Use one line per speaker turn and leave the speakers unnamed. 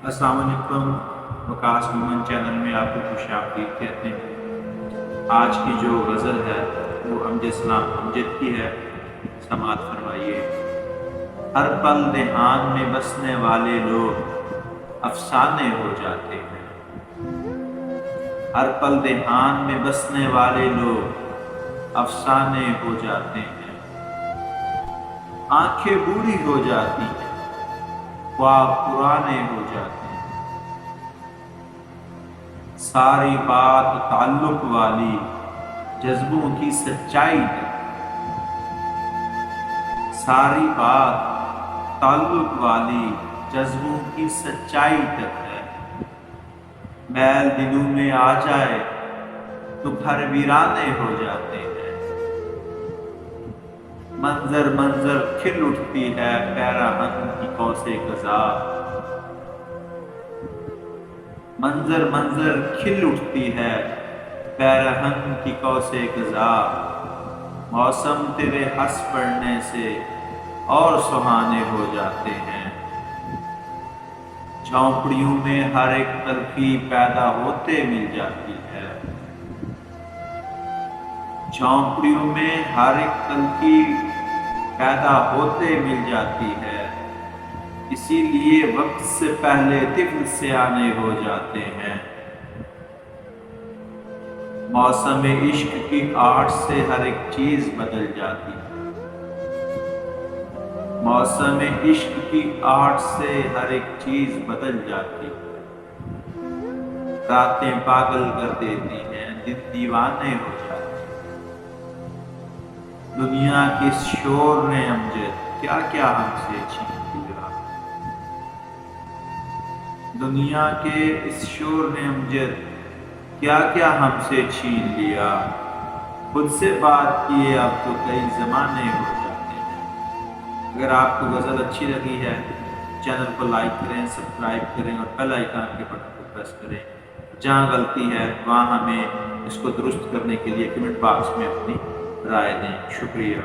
अस्सलाम वालेकुम। Waqas woman channel में आपको खुश आमदीद कहते हैं। आज की जो गज़ल है वो अमजद सलाम अमजद की है। समाअत फरमाइए। हर पल देहान में बसने वाले लोग अफसाने हो जाते हैं। हर पल देहान में बसने वाले लोग अफसाने हो जाते हैं। आंखें बूढ़ी हो जाती हैं, ख्वाब पुराने हो जाते हैं। सारी बात ताल्लुक वाली जज्बों की सच्चाई तक, सारी बात ताल्लुक वाली जज्बों की सच्चाई तक है। मैल दिलों में आ जाए तो घर वीराने हो जाते हैं। मंजर मंजर खिल उठती है पैराहन की कौसे ग़ज़ा। मंजर मंजर खिल उठती है पैराहन की कौसे ग़ज़ा। मौसम तेरे हंस पड़ने से और सुहाने हो जाते हैं। झोंपड़ियों में हर एक तलखी पैदा होते मिल जाती है। झोंपड़ियों में हर एक तलखी पैदा होते मिल जाती है। इसीलिए वक्त से पहले तिफ़्ल सियाने हो जाते हैं। मौसम इश्क की आड़ से हर एक चीज़ बदल जाती है। मौसम इश्क की आड़ से हर एक चीज़ बदल जाती है। रातें पागल कर देती हैं, दिन दीवाने हो जाते हैं। दुनिया के इस शोर ने अमजद क्या क्या हमसे छीन लिया। दुनिया के इस शोर ने अमजद क्या क्या हमसे छीन लिया। खुद से बात किए अब तो कई ज़माने हो जाते हैं। अगर आपको गज़ल अच्छी लगी है चैनल को लाइक करें, सब्सक्राइब करें और बेल आइकन के बटन को प्रेस करें। जहाँ गलती है वहाँ हमें इसको दुरुस्त करने के लिए कमेंट बॉक्स में अपनी राय दें। शुक्रिया।